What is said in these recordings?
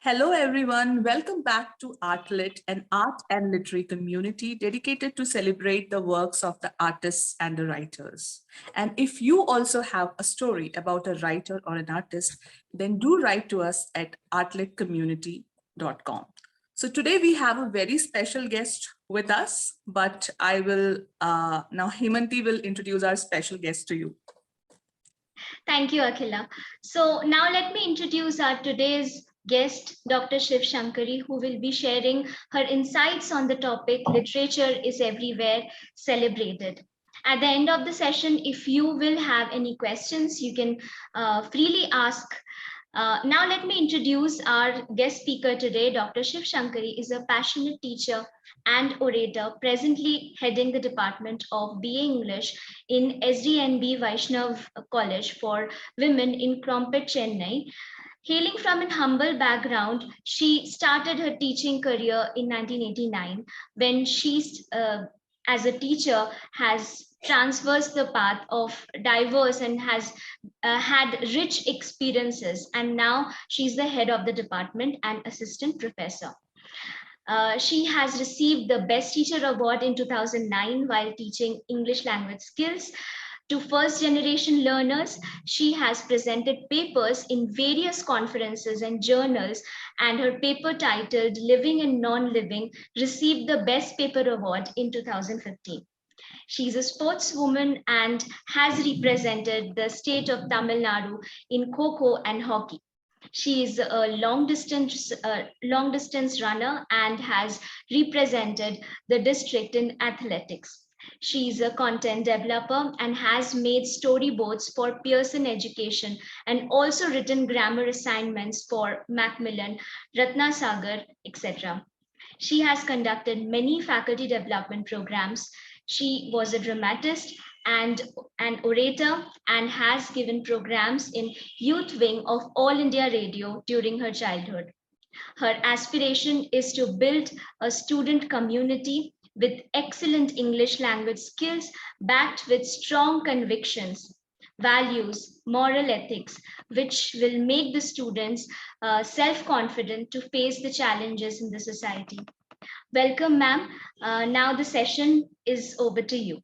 Hello everyone, welcome back to Artlit, an art and literary community dedicated to celebrate the works of the artists and the writers. And if you also have a story about a writer or an artist, then do write to us at artlitcommunity.com. So today we have a very special guest with us, but I will, now Hemanti will introduce our special guest to you. Thank you, Akhila. So now let me introduce our today's guest, Dr. Sivashankari, who will be sharing her insights on the topic Literature is Everywhere, Celebrated. At the end of the session, if you will have any questions, you can freely ask. Now let me introduce our guest speaker today. Dr. Sivashankari is a passionate teacher and orator, presently heading the Department of BA English in SDNB Vaishnav College for Women in Chrompet, Chennai. Hailing from a humble background, she started her teaching career in 1989 when she, as a teacher, has traversed the path of diverse and has had rich experiences. And now she's the head of the department and assistant professor. She has received the Best Teacher Award in 2009 while teaching English language skills to first generation learners. She has presented papers in various conferences and journals, and her paper titled Living and Non-Living received the Best Paper Award in 2015. She's a sportswoman and has represented the state of Tamilnadu in Kho-Kho and Hockey. She is a long distance runner and has represented the district in athletics. She is a content developer and has made storyboards for Pearson Education and also written grammar assignments for MacMillan, Ratna Sagar Etc. She has conducted many faculty development programs. She was a dramatist and an orator and has given programs in youth wing of All India Radio during her childhood. Her aspiration is to build a student community with excellent English language skills backed with strong convictions, values, moral ethics, which will make the students self-confident to face the challenges in the society. Welcome, ma'am. Now the session is over to you.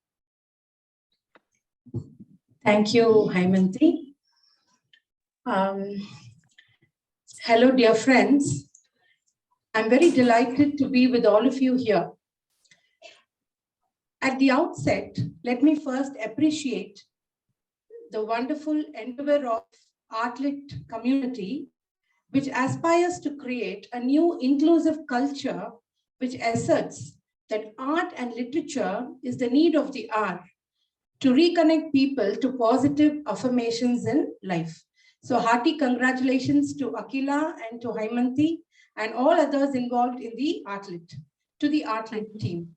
Thank you, Hemanti. Hello, dear friends. I'm very delighted to be with all of you here. At the outset, let me first appreciate the wonderful endeavor of Artlit community, which aspires to create a new inclusive culture which asserts that art and literature is the need of the hour to reconnect people to positive affirmations in life. So hearty congratulations to Akhila and to Hemanti and all others involved in the Artlit, to the Artlit team.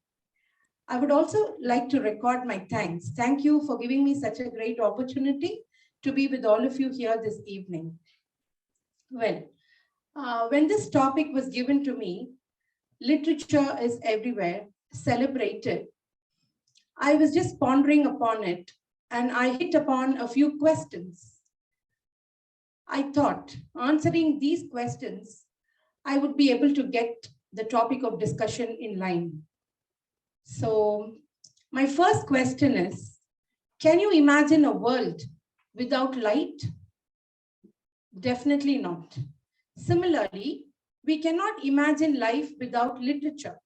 I would also like to record my thanks. Thank you for giving me such a great opportunity to be with all of you here this evening. Well, when this topic was given to me, literature is everywhere, celebrated. I was just pondering upon it and I hit upon a few questions. I thought answering these questions, I would be able to get the topic of discussion in line. So my first question is, can you imagine a world without light? Definitely not. Similarly, we cannot imagine life without literature.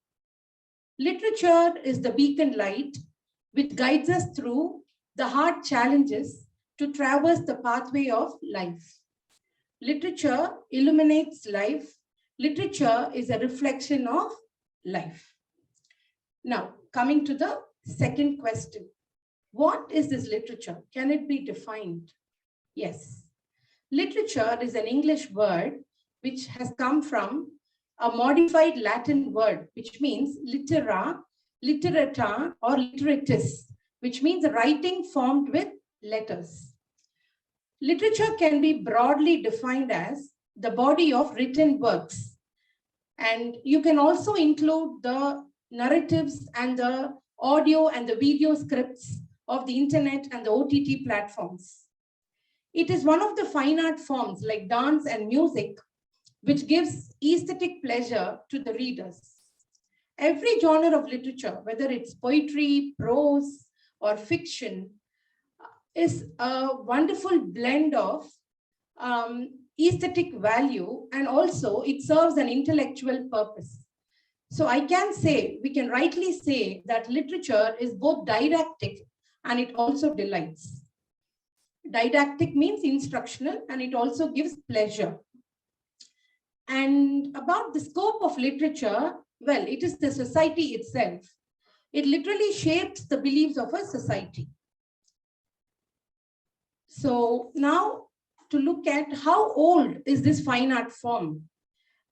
Literature is the beacon light which guides us through the hard challenges to traverse the pathway of life. Literature illuminates life. Literature is a reflection of life. Now, coming to the second question. What is this literature? Can it be defined? Yes. Literature is an English word which has come from a modified Latin word, which means litera, literata, or literatus, which means writing formed with letters. Literature can be broadly defined as the body of written works. And you can also include the narratives and the audio and the video scripts of the internet and the OTT platforms. It is one of the fine art forms like dance and music which gives aesthetic pleasure to the readers. Every genre of literature, whether it's poetry, prose, or fiction, is a wonderful blend of aesthetic value, and also it serves an intellectual purpose. So I can say, we can rightly say that literature is both didactic and it also delights. Didactic means instructional and it also gives pleasure. And about the scope of literature, well, it is the society itself. It literally shapes the beliefs of a society. So now to look at how old is this fine art form?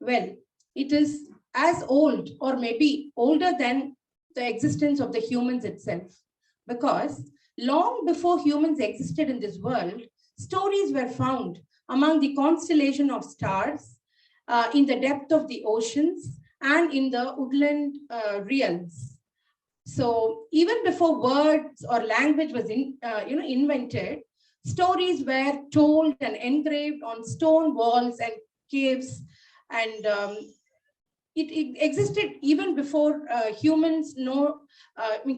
Well, it is as old or maybe older than the existence of the humans itself, because long before humans existed in this world, stories were found among the constellation of stars, in the depth of the oceans, and in the woodland realms. So even before words or language was invented, stories were told and engraved on stone walls and caves, and it existed even before humans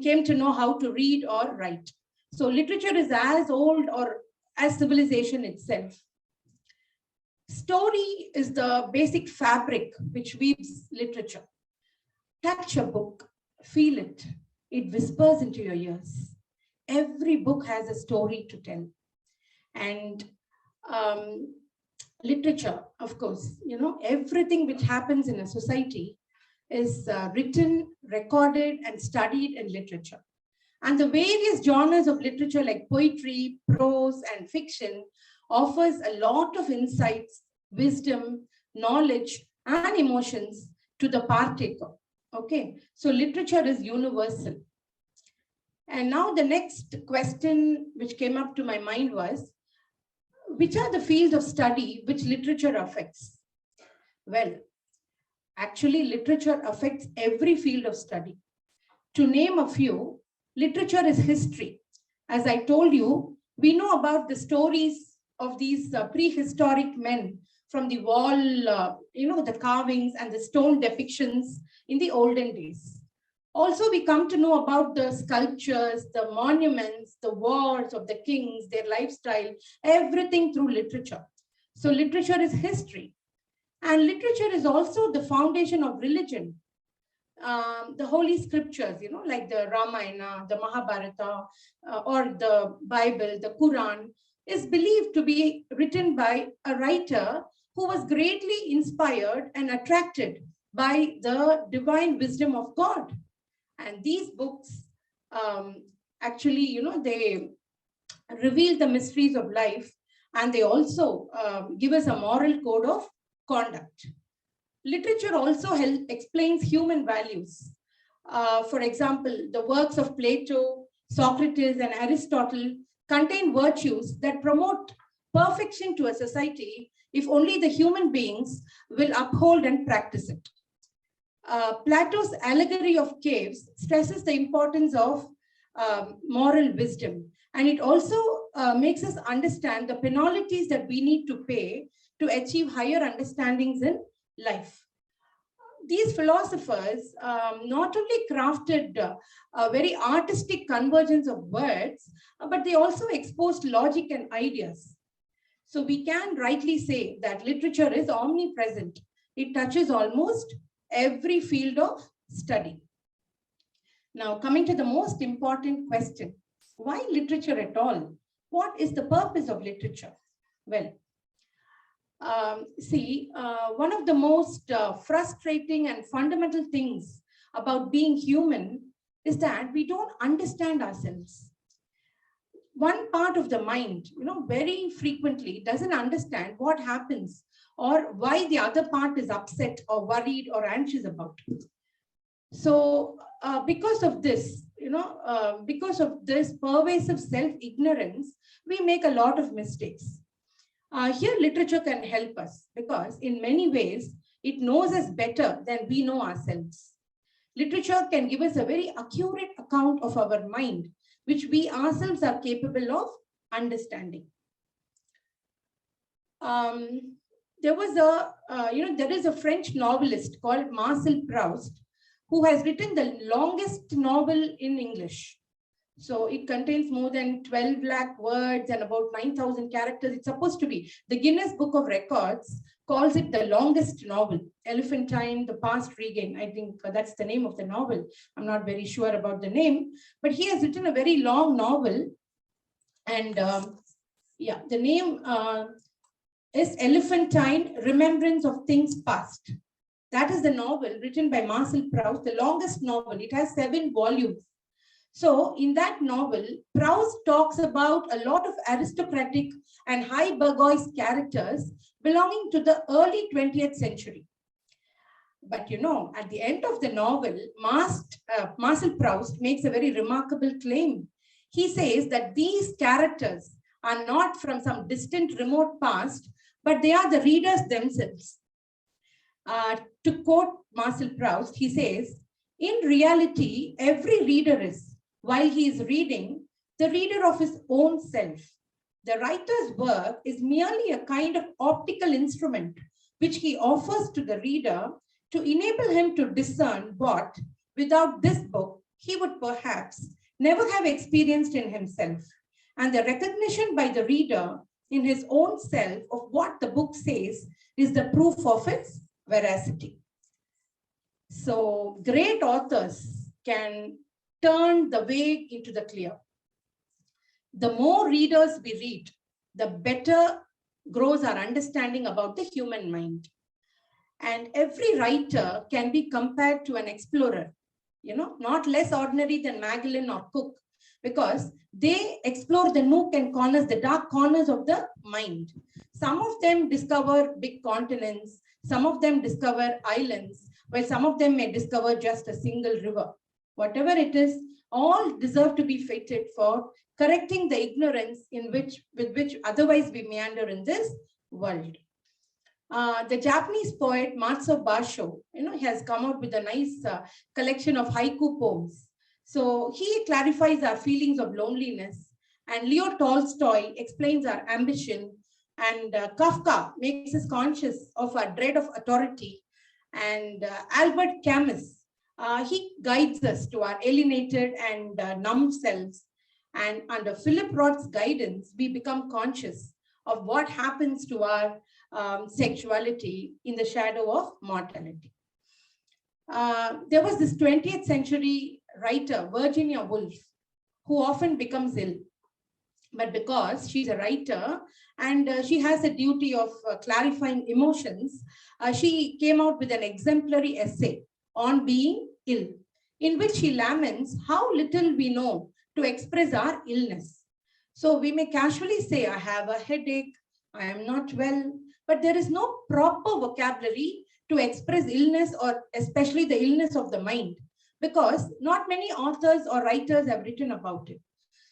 came to know how to read or write. So literature is as old or as civilization itself. Story is the basic fabric which weaves literature. Touch a book, feel it. It whispers into your ears. Every book has a story to tell. And literature, of course, everything which happens in a society is written, recorded, and studied in literature. And the various genres of literature like poetry, prose, and fiction offers a lot of insights, wisdom, knowledge, and emotions to the partaker. Okay, so literature is universal. And now the next question which came up to my mind was, which are the fields of study which literature affects? Well, actually, literature affects every field of study. To name a few, literature is history. As I told you, we know about the stories of these prehistoric men from the wall, the carvings and the stone depictions in the olden days. Also, we come to know about the sculptures, the monuments, the wars of the kings, their lifestyle, everything through literature. So literature is history. And literature is also the foundation of religion. The holy scriptures, like the Ramayana, the Mahabharata, or the Bible, the Quran, is believed to be written by a writer who was greatly inspired and attracted by the divine wisdom of God. And these books actually, they reveal the mysteries of life, and they also give us a moral code of conduct. Literature also explains human values. For example, the works of Plato, Socrates, and Aristotle contain virtues that promote perfection to a society if only the human beings will uphold and practice it. Plato's allegory of caves stresses the importance of moral wisdom, and it also makes us understand the penalties that we need to pay to achieve higher understandings in life. These philosophers not only crafted a very artistic convergence of words, but they also exposed logic and ideas. So we can rightly say that literature is omnipresent. It touches almost every field of study. Now, coming to the most important question, why literature at all? What is the purpose of literature? Well, one of the most frustrating and fundamental things about being human is that we don't understand ourselves. One part of the mind, very frequently doesn't understand what happens or why the other part is upset or worried or anxious about. So because of this, because of this pervasive self-ignorance, we make a lot of mistakes. Here, literature can help us because in many ways, it knows us better than we know ourselves. Literature can give us a very accurate account of our mind, which we ourselves are capable of understanding. there was a, there is a French novelist called Marcel Proust who has written the longest novel in English. So it contains more than 12 lakh words and about 9,000 characters. It's supposed to be. The Guinness Book of Records calls it the longest novel. Elephantine, The Past Regained. I think that's the name of the novel. I'm not very sure about the name, but he has written a very long novel. And yeah, the name is Elephantine, Remembrance of Things Past. That is the novel written by Marcel Proust, the longest novel. It has 7 volumes. So in that novel, Proust talks about a lot of aristocratic and high bourgeois characters belonging to the early 20th century. But at the end of the novel, Marcel Proust makes a very remarkable claim. He says that these characters are not from some distant remote past, but they are the readers themselves. To quote Marcel Proust, he says, in reality, every reader is, while he is reading, the reader of his own self. The writer's work is merely a kind of optical instrument which he offers to the reader to enable him to discern what, without this book, he would perhaps never have experienced in himself. And the recognition by the reader in his own self of what the book says is the proof of its veracity. So great authors can turn the vague into the clear. The more readers we read, the better grows our understanding about the human mind. And every writer can be compared to an explorer, not less ordinary than MacMillan or Cook, because they explore the nook and corners, the dark corners of the mind. Some of them discover big continents, some of them discover islands, while some of them may discover just a single river. Whatever it is, all deserve to be feted for correcting the ignorance with which otherwise we meander in this world. The Japanese poet Matsuo Basho, has come out with a nice collection of haiku poems. So he clarifies our feelings of loneliness, and Leo Tolstoy explains our ambition, and Kafka makes us conscious of our dread of authority, and Albert Camus, he guides us to our alienated and numb selves. And under Philip Roth's guidance, we become conscious of what happens to our sexuality in the shadow of mortality. There was this 20th century writer, Virginia Woolf, who often becomes ill. But because she's a writer and she has a duty of clarifying emotions, she came out with an exemplary essay on being ill, in which she laments how little we know to express our illness. So we may casually say, I have a headache, I am not well, but there is no proper vocabulary to express illness, or especially the illness of the mind, because not many authors or writers have written about it.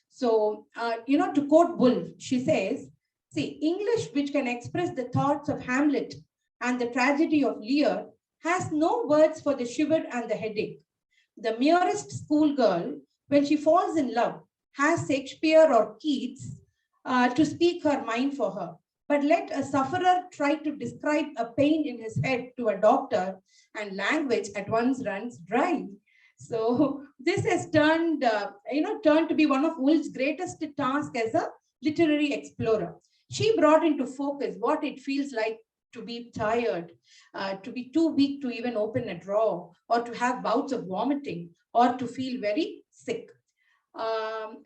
So, to quote Woolf, she says, see, English which can express the thoughts of Hamlet and the tragedy of Lear has no words for the shiver and the headache. The merest schoolgirl, when she falls in love, has Shakespeare or Keats to speak her mind for her. But let a sufferer try to describe a pain in his head to a doctor, and language at once runs dry. So this has turned to be one of Woolf's greatest tasks as a literary explorer. She brought into focus what it feels like to be tired, to be too weak to even open a drawer, or to have bouts of vomiting, or to feel very sick.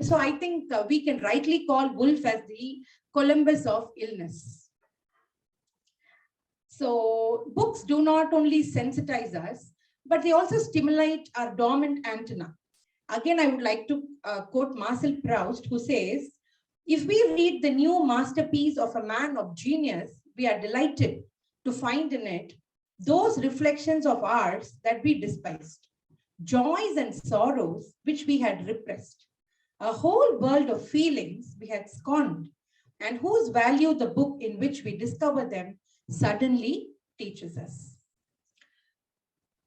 So I think we can rightly call Woolf as the Columbus of illness. So books do not only sensitize us, but they also stimulate our dormant antenna. Again, I would like to quote Marcel Proust, who says, if we read the new masterpiece of a man of genius, we are delighted to find in it those reflections of ours that we despised, joys and sorrows which we had repressed, a whole world of feelings we had scorned, and whose value the book in which we discover them suddenly teaches us.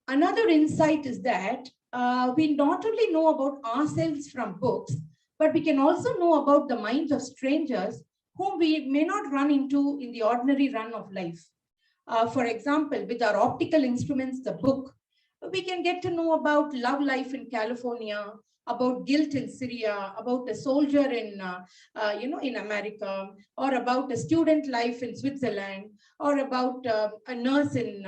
Another insight is that we not only know about ourselves from books, but we can also know about the minds of strangers whom we may not run into in the ordinary run of life. For example, with our optical instruments, the book, we can get to know about love life in California, about guilt in Syria, about a soldier in, in America, or about a student life in Switzerland, or about a nurse in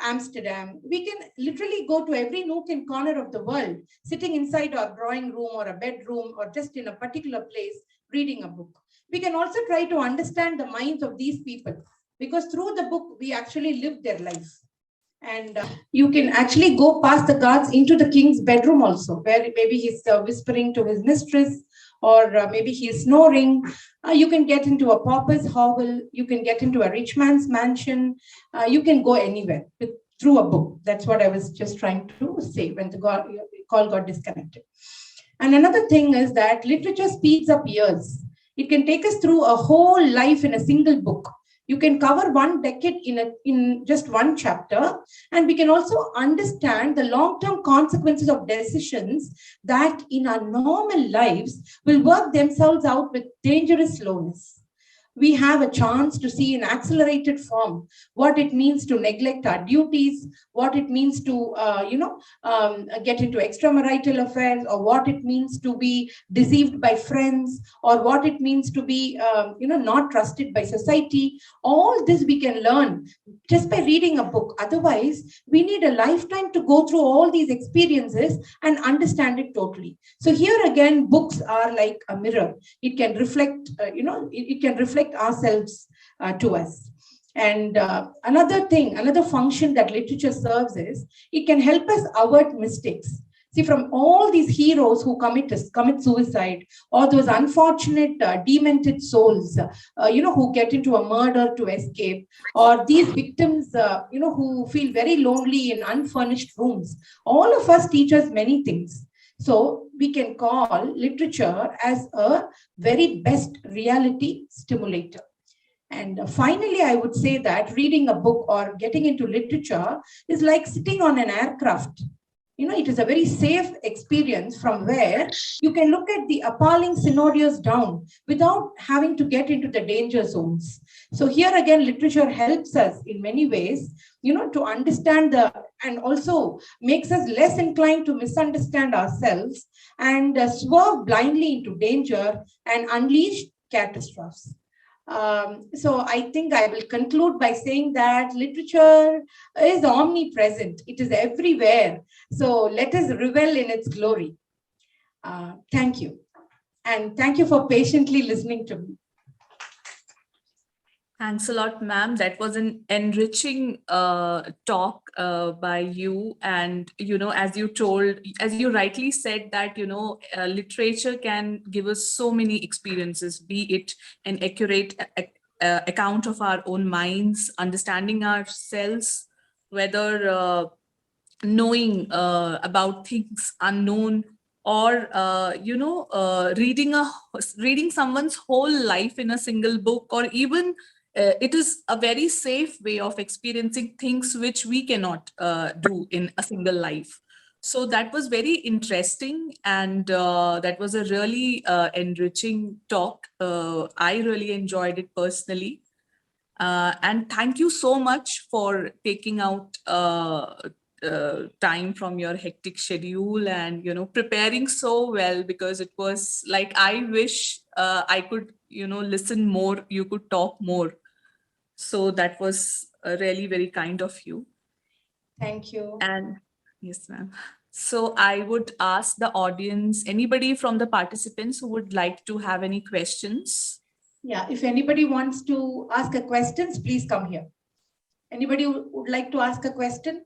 Amsterdam. We can literally go to every nook and corner of the world, sitting inside our drawing room or a bedroom or just in a particular place, reading a book. We can also try to understand the minds of these people, because through the book, we actually live their life. And you can actually go past the guards into the king's bedroom also, where maybe he's whispering to his mistress, or maybe he's snoring. You can get into a pauper's hovel. You can get into a rich man's mansion. You can go anywhere through a book. That's what I was just trying to say when the call got disconnected. And another thing is that literature speeds up years. It can take us through a whole life in a single book. You can cover one decade in just one chapter, and we can also understand the long-term consequences of decisions that in our normal lives will work themselves out with dangerous slowness. We have a chance to see in accelerated form what it means to neglect our duties, what it means to, get into extramarital affairs, or what it means to be deceived by friends, or what it means to be, not trusted by society. All this we can learn just by reading a book. Otherwise, we need a lifetime to go through all these experiences and understand it totally. So here again, books are like a mirror. It can reflect, it can reflect ourselves to us. And another function that literature serves is it can help us avert mistakes. See, from all these heroes who commit suicide, or those unfortunate demented souls, who get into a murder to escape, or these victims, who feel very lonely in unfurnished rooms, all of us teach us many things. So we can call literature as a very best reality stimulator. And finally, I would say that reading a book or getting into literature is like sitting on an aircraft. It is a very safe experience from where you can look at the appalling scenarios down without having to get into the danger zones. So here again, literature helps us in many ways, to understand and also makes us less inclined to misunderstand ourselves and swerve blindly into danger and unleash catastrophes. So I think I will conclude by saying that literature is omnipresent. It is everywhere. So let us revel in its glory. Thank you. And thank you for patiently listening to me. Thanks a lot, ma'am. That was an enriching talk by you. And, as you rightly said that, literature can give us so many experiences, be it an accurate account of our own minds, understanding ourselves, whether knowing about things unknown, or reading someone's whole life in a single book, or even it is a very safe way of experiencing things which we cannot do in a single life. So that was very interesting, and that was a really enriching talk. I really enjoyed it personally. And thank you so much for taking out time from your hectic schedule and, preparing so well, because it was like, I wish I could, listen more, you could talk more. So that was really very kind of you. Thank you. And yes, ma'am. So I would ask the audience, anybody from the participants who would like to have any questions? Yeah, if anybody wants to ask a question, please come here. Anybody would like to ask a question?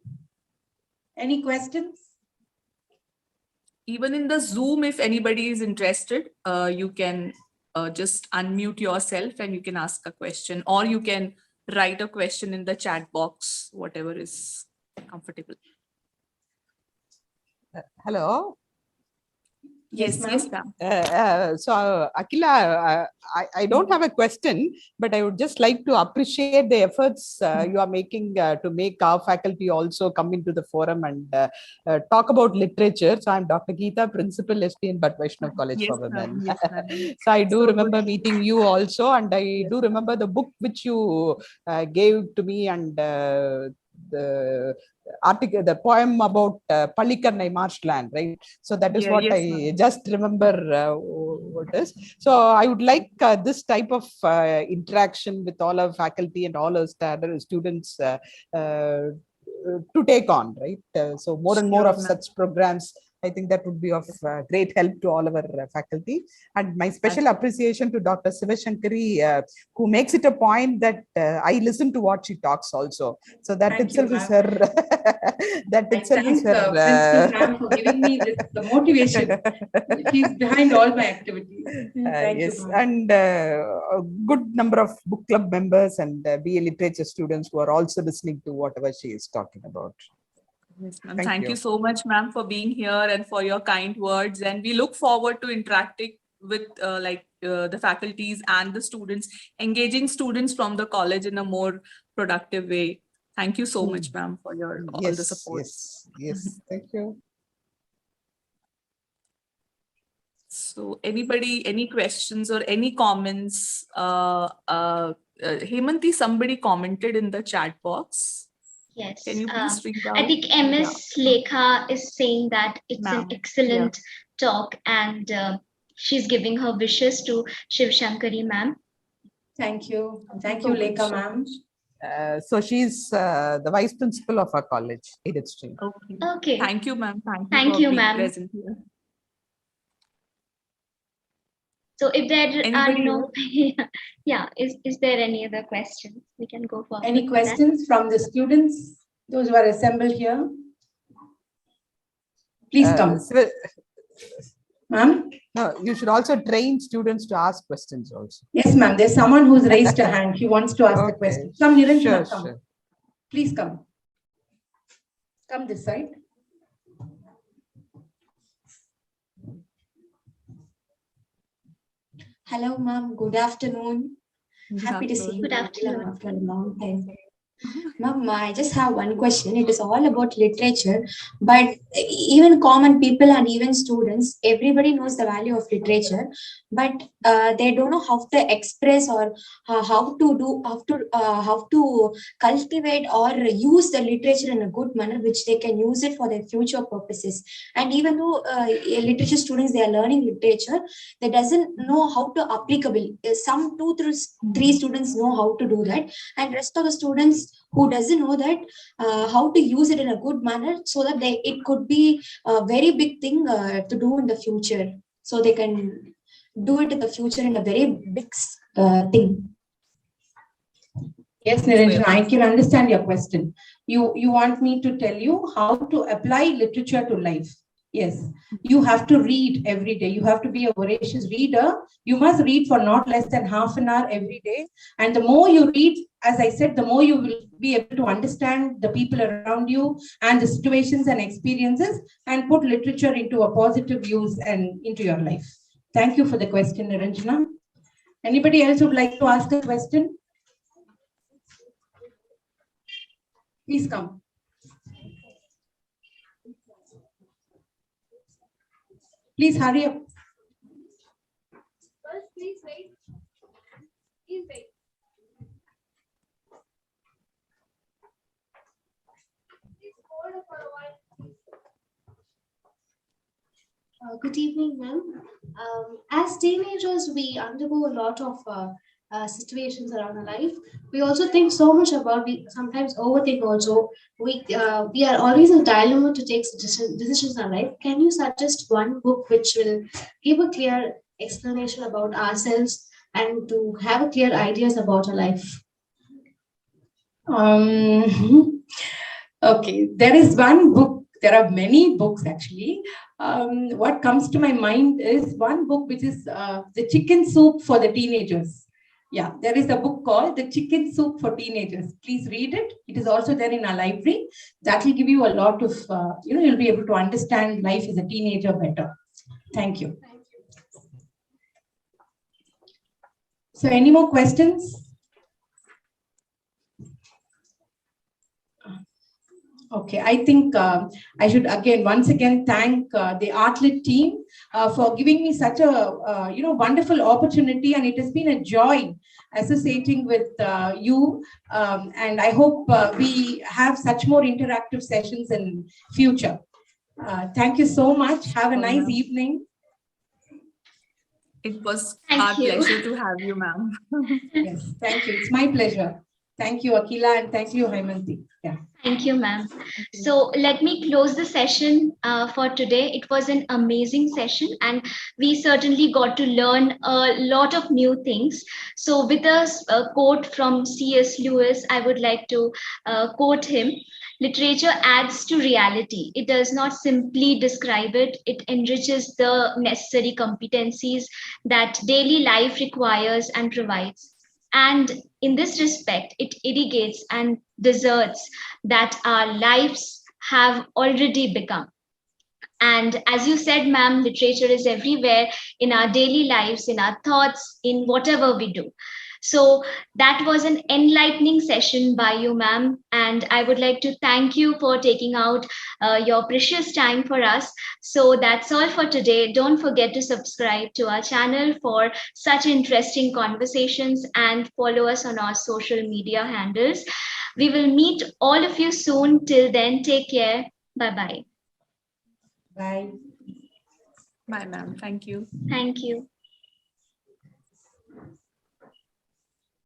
Any questions? Even in the Zoom, if anybody is interested, you can just unmute yourself and you can ask a question, or you can write a question in the chat box, whatever is comfortable. Hello. Yes, ma'am. yes, ma'am. Akila, I don't have a question, but I would just like to appreciate the efforts you are making to make our faculty also come into the forum and talk about literature. So I'm Dr. Geeta, Principal, SDNB Vaishnav College Yes, for Women. ma'am. Yes, ma'am. So I do So remember good. meeting you also, and I do remember the book which you gave to me, and the article, the poem about Palikarnai marshland, right? So that is Yeah, what yes, I ma'am. just remember what is. So I would like this type of interaction with all our faculty and all our students to take on, right? So more and more Sure, of ma'am. such programs, I think that would be of great help to all our faculty. And my special Absolutely. appreciation to Dr. Sivashankari, who makes it a point that I listen to what she talks also. So that Thank you, itself is ma'am. her. That I itself is thank her. Principal ma'am for giving me this the motivation. She's behind all my activities. Thank you, Yes, ma'am. and a good number of book club members and BA literature students who are also listening to whatever she is talking about. Yes, ma'am. Thank Thank you. you so much, ma'am, for being here and for your kind words. And we look forward to interacting with the faculties and the students, engaging students from the college in a more productive way. Thank you so much, ma'am, for your all the Yes, support. yes. Thank you. So anybody, any questions or any comments? Hemanti, somebody commented in the chat box. Yes. Can you please read I out? think MS Lekha is saying that it's an Ma'am, excellent talk, and she's giving her wishes to Sivashankari ma'am. Thank you. Thank so you, much, Lekha so ma'am. much. So she's the vice principal of our college, aided stream. Okay. Okay. Thank you, ma'am. Thank you Thank for you, being ma'am. present here. So if there are Anybody no, yeah, is there any other questions? We can go for Any questions from the students, those who are assembled here? Please come. Ma'am? No, you should also train students to ask questions also. Yes, ma'am. There's someone who's raised a hand. He wants to ask a question. Come, Niranjana, come. Sure. Please come. Come this side. Hello, ma'am. Good afternoon. Happy to see you Good afternoon. after a long time. Ma'am, I just have one question. It is all about literature, but even common people and even students, everybody knows the value of literature, but they don't know how to express or how to cultivate or use the literature in a good manner, which they can use it for their future purposes. And even though literature students, they are learning literature, they doesn't know how to applicable. Some 2 through 3 students know how to do that, and rest of the students who doesn't know that how to use it in a good manner, so that it could be a very big thing to do in the future, so they can do it in the future in a very big thing. Yes, Niranjana, I can understand your question. You want me to tell you how to apply literature to life. Yes, you have to read every day. You have to be a voracious reader. You must read for not less than half an hour every day. And the more you read, as I said, the more you will be able to understand the people around you and the situations and experiences, and put literature into a positive use and into your life. Thank you for the question, Niranjana. Anybody else would like to ask a question? Please come. Please hurry up. Please wait. Please wait. Good evening, ma'am. As teenagers, we undergo a lot of situations around our life. We also think so much about. We sometimes overthink. Also, we are always in a dilemma to take decisions in our life. Can you suggest one book which will give a clear explanation about ourselves and to have clear ideas about our life? Okay, there is one book. There are many books actually. What comes to my mind is one book which is The Chicken Soup for the Teenagers. Yeah, there is a book called The Chicken Soup for Teenagers. Please read it. It is also there in our library. That will give you a lot of, you'll be able to understand life as a teenager better. Thank you. So any more questions? Okay, I think I should once again thank the Artlet team for giving me such a wonderful opportunity, and it has been a joy associating with you, and I hope we have such more interactive sessions in future. Thank you so much. Have a nice evening. It was Thank our you. pleasure to have you, ma'am. Yes, thank you. It's my pleasure. Thank you, Akila, and thank you, Haimanti. Yeah. Thank you, ma'am. So let me close the session for today. It was an amazing session, and we certainly got to learn a lot of new things. So with a quote from C.S. Lewis, I would like to quote him. Literature adds to reality. It does not simply describe it. It enriches the necessary competencies that daily life requires and provides. And in this respect, it irrigates and deserts that our lives have already become. And as you said, ma'am, literature is everywhere in our daily lives, in our thoughts, in whatever we do. So that was an enlightening session by you, ma'am. And I would like to thank you for taking out your precious time for us. So that's all for today. Don't forget to subscribe to our channel for such interesting conversations and follow us on our social media handles. We will meet all of you soon. Till then, take care. Bye-bye. Bye. Bye, ma'am. Thank you. Thank you.